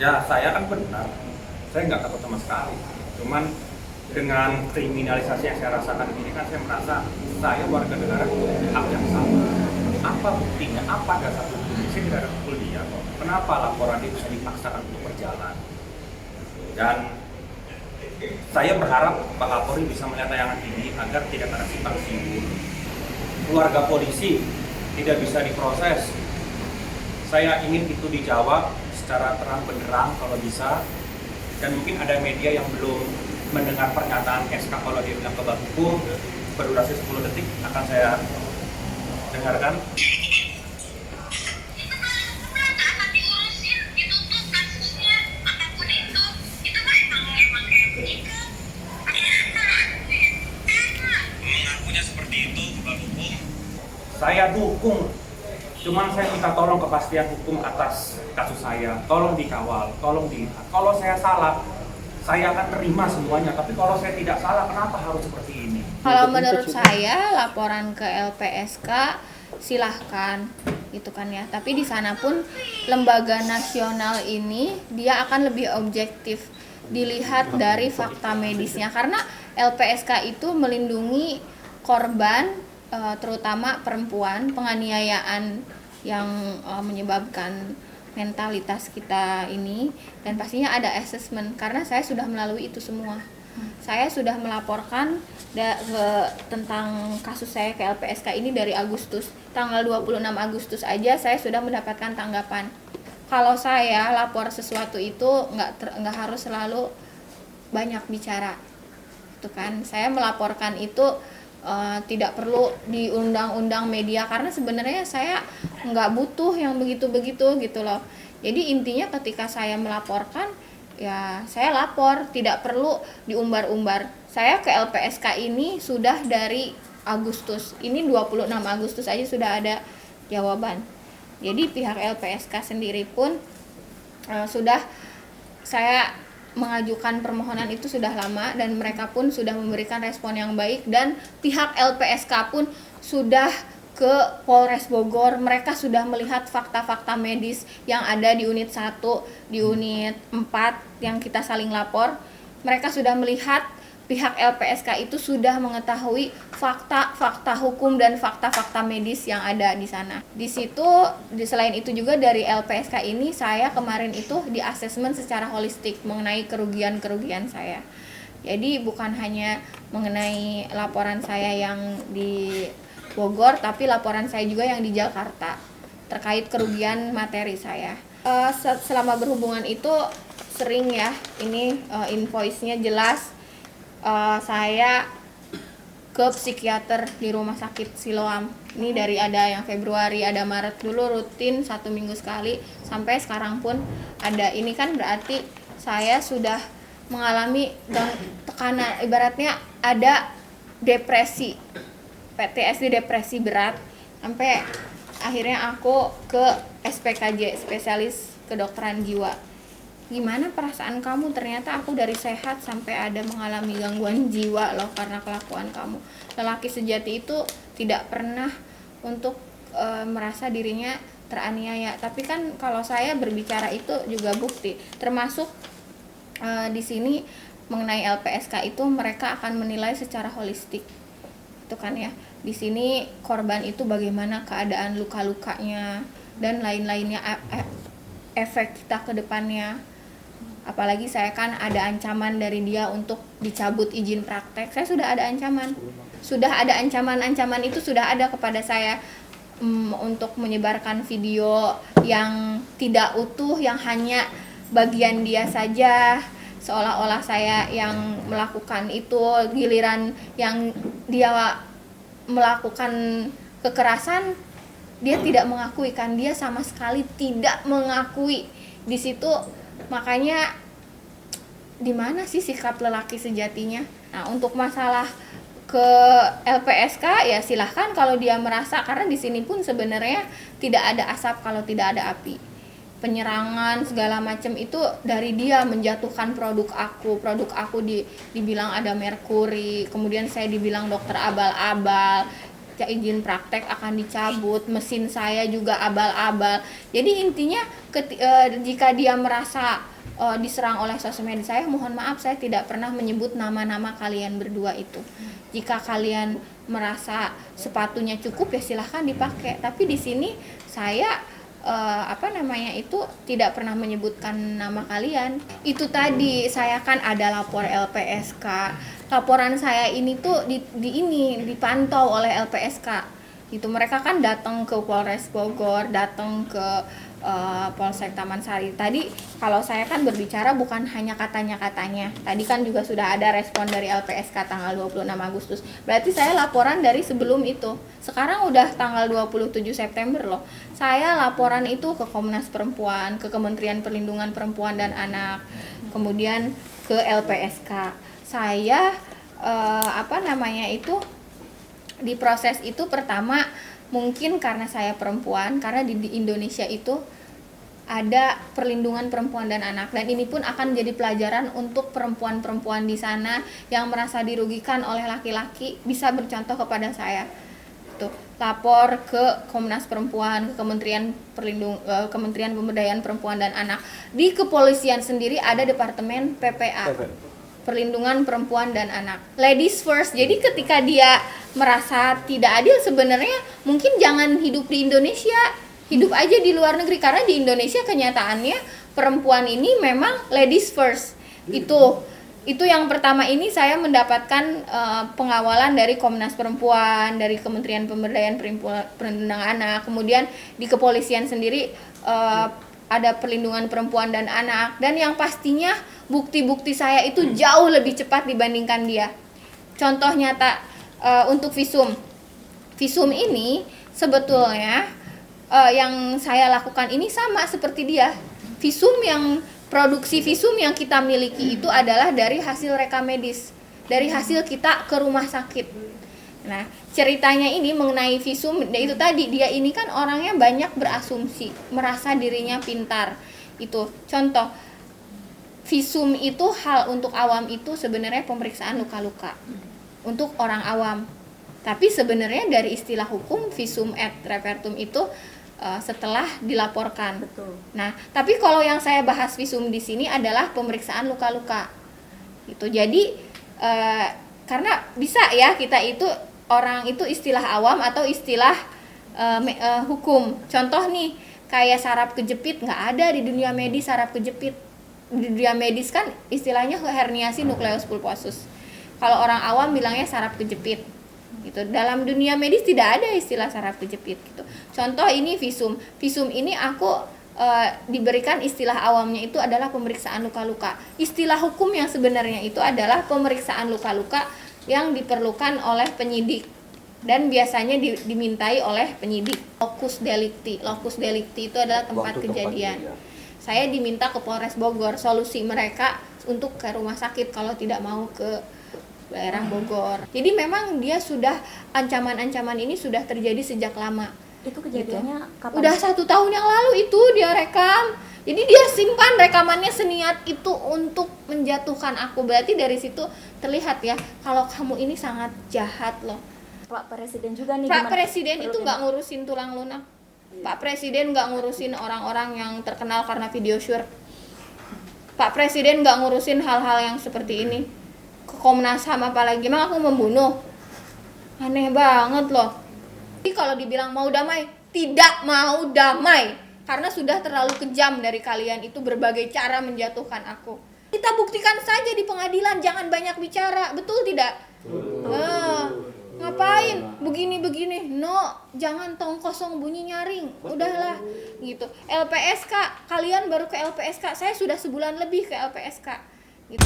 Ya, saya kan benar. Saya nggak takut sama sekali. Cuman dengan kriminalisasi yang saya rasakan ini kan saya merasa saya warga negara itu hak yang sama. Apa buktinya? Apa dasar buktinya? Saya tidak ada pukul dia kok. Kenapa laporan itu bisa dipaksakan untuk berjalan? Dan saya berharap Pak Kapolri bisa melihat tayangan ini agar tidak ada simpang siur. Keluarga polisi tidak bisa diproses. Saya ingin itu dijawab secara terang benderang kalau bisa, dan mungkin ada media yang belum mendengar pernyataan SK kalau dia bilang kebal hukum berdurasi 10 detik akan saya dengarkan. Mengakunya seperti itu kebal hukum. Saya dukung, cuman saya minta tolong kepastian hukum atas kasus saya. Tolong dikawal, tolong dilihat. Kalau saya salah, saya akan terima semuanya. Tapi kalau saya tidak salah, kenapa harus seperti ini? Kalau menurut saya laporan ke LPSK silahkan gitu kan ya. Tapi di sana pun lembaga nasional ini dia akan lebih objektif dilihat dari fakta medisnya, karena LPSK itu melindungi korban terutama perempuan, penganiayaan yang menyebabkan mentalitas kita ini, dan pastinya ada assessment karena saya sudah melalui itu semua. Saya sudah melaporkan tentang kasus saya ke LPSK ini dari Agustus. Tanggal 26 Agustus aja saya sudah mendapatkan tanggapan. Kalau saya lapor sesuatu itu nggak harus selalu banyak bicara. Itu kan, saya melaporkan itu tidak perlu di undang-undang media karena sebenarnya saya nggak butuh yang begitu-begitu gitu loh. Jadi intinya ketika saya melaporkan ya saya lapor, tidak perlu diumbar-umbar. Saya ke LPSK ini sudah dari Agustus, ini 26 Agustus aja sudah ada jawaban. Jadi pihak LPSK sendiri pun sudah, saya mengajukan permohonan itu sudah lama dan mereka pun sudah memberikan respon yang baik, dan pihak LPSK pun sudah ke Polres Bogor. Mereka sudah melihat fakta-fakta medis yang ada di unit 1, di unit 4 yang kita saling lapor. Mereka sudah melihat, pihak LPSK itu sudah mengetahui fakta-fakta hukum dan fakta-fakta medis yang ada di sana. Di situ, selain itu juga dari LPSK ini saya kemarin itu di asesmen secara holistik mengenai kerugian-kerugian saya. Jadi bukan hanya mengenai laporan saya yang di Bogor, tapi laporan saya juga yang di Jakarta terkait kerugian materi saya. Selama berhubungan itu sering ya, ini invoice-nya jelas. Saya ke psikiater di rumah sakit Siloam. Ini dari ada yang Februari, ada Maret dulu rutin 1 minggu sekali, sampai sekarang pun ada. Ini kan berarti saya sudah mengalami tekanan, ibaratnya ada depresi, PTSD, depresi berat, sampai akhirnya aku ke SPKJ, spesialis kedokteran jiwa. Gimana perasaan kamu? Ternyata aku dari sehat sampai ada mengalami gangguan jiwa loh karena kelakuan kamu. Lelaki sejati itu tidak pernah untuk merasa dirinya teraniaya. Tapi kan kalau saya berbicara itu juga bukti. Termasuk di sini mengenai LPSK itu mereka akan menilai secara holistik. Itu kan ya. Di sini korban itu bagaimana keadaan luka-lukanya dan lain-lainnya, efek kita ke depannya. Apalagi saya kan ada ancaman dari dia untuk dicabut izin praktek. Saya sudah ada ancaman. Sudah ada ancaman itu sudah ada kepada saya untuk menyebarkan video yang tidak utuh, yang hanya bagian dia saja, seolah-olah saya yang melakukan itu, giliran yang dia melakukan kekerasan dia tidak mengakui kan, dia sama sekali tidak mengakui. Di situ makanya di mana sih sikap lelaki sejatinya? Nah, untuk masalah ke LPSK ya silahkan kalau dia merasa, karena di sini pun sebenarnya tidak ada asap kalau tidak ada api. Penyerangan segala macam itu dari dia menjatuhkan produk aku dibilang ada merkuri, kemudian saya dibilang dokter abal-abal, izin praktek akan dicabut, mesin saya juga abal-abal. Jadi intinya jika dia merasa diserang oleh sosmed saya, mohon maaf saya tidak pernah menyebut nama-nama kalian berdua itu. Jika kalian merasa sepatunya cukup ya silahkan dipakai, tapi di sini saya tidak pernah menyebutkan nama kalian. Itu tadi saya kan ada lapor LPSK. Laporan saya ini tuh dipantau oleh LPSK. Itu mereka kan datang ke Polres Bogor, datang ke Polsek Taman Sari. Tadi kalau saya kan berbicara bukan hanya katanya-katanya. Tadi kan juga sudah ada respon dari LPSK tanggal 26 Agustus. Berarti saya laporan dari sebelum itu. Sekarang udah tanggal 27 September loh. Saya laporan itu ke Komnas Perempuan, ke Kementerian Perlindungan Perempuan dan Anak, kemudian ke LPSK. Saya di proses itu pertama mungkin karena saya perempuan, karena di Indonesia itu ada perlindungan perempuan dan anak, dan ini pun akan jadi pelajaran untuk perempuan-perempuan di sana yang merasa dirugikan oleh laki-laki bisa bercontoh kepada saya. Tuh, lapor ke Komnas Perempuan, ke Kementerian Pemberdayaan Perempuan dan Anak. Di kepolisian sendiri ada Departemen PPA. Perlindungan Perempuan dan Anak. Ladies first. Jadi ketika dia merasa tidak adil, sebenarnya mungkin jangan hidup di Indonesia, hidup aja di luar negeri, karena di Indonesia kenyataannya perempuan ini memang ladies first. Itu yang pertama. Ini saya mendapatkan pengawalan dari Komnas Perempuan, dari Kementerian Pemberdayaan Perempuan Anak, kemudian di kepolisian sendiri ada perlindungan perempuan dan anak, dan yang pastinya bukti-bukti saya itu jauh lebih cepat dibandingkan dia. Contoh nyata untuk visum ini sebetulnya yang saya lakukan ini sama seperti dia. Produksi visum yang kita miliki itu adalah dari hasil rekam medis, dari hasil kita ke rumah sakit. Nah, ceritanya ini mengenai visum, itu tadi, dia ini kan orangnya banyak berasumsi, merasa dirinya pintar. Itu contoh, visum itu hal untuk awam itu sebenarnya pemeriksaan luka-luka untuk orang awam. Tapi sebenarnya dari istilah hukum visum et repertum itu setelah dilaporkan. Betul. Nah, tapi kalau yang saya bahas visum di sini adalah pemeriksaan luka-luka. Itu jadi karena bisa ya kita itu orang itu istilah awam atau istilah hukum. Contoh nih, kayak saraf kejepit, nggak ada di dunia medis saraf kejepit. Di dunia medis kan istilahnya herniasi nukleus pulposus. Kalau orang awam bilangnya saraf kejepit. Gitu. Dalam dunia medis tidak ada istilah saraf kejepit gitu. Contoh ini visum. Visum ini aku diberikan istilah awamnya itu adalah pemeriksaan luka-luka. Istilah hukum yang sebenarnya itu adalah pemeriksaan luka-luka yang diperlukan oleh penyidik dan biasanya dimintai oleh penyidik. Locus delicti. Locus delicti itu adalah tempat kejadian. Saya diminta ke Polres Bogor, solusi mereka untuk ke rumah sakit kalau tidak mau ke daerah Bogor. Jadi memang dia sudah ancaman-ancaman ini sudah terjadi sejak lama. Itu kejadiannya gitu. kapan? Udah 1 tahun yang lalu itu dia rekam. Jadi dia simpan rekamannya seniat itu untuk menjatuhkan aku. Berarti dari situ terlihat ya kalau kamu ini sangat jahat loh. Pak Presiden juga nih. Pak Presiden itu nggak ngurusin tulang lunak. Pak Presiden nggak ngurusin orang-orang yang terkenal karena video shoot. Pak Presiden nggak ngurusin hal-hal yang seperti ini. Ke Komnas HAM apalagi, emang aku membunuh? Aneh banget loh. Jadi kalau dibilang mau damai, tidak mau damai. Karena sudah terlalu kejam dari kalian itu berbagai cara menjatuhkan aku. Kita buktikan saja di pengadilan, jangan banyak bicara, betul tidak? Ngapain begini-begini? No, jangan tong kosong bunyi nyaring. Udahlah gitu. LPSK, kalian baru ke LPSK. Saya sudah sebulan lebih ke LPSK. Gitu.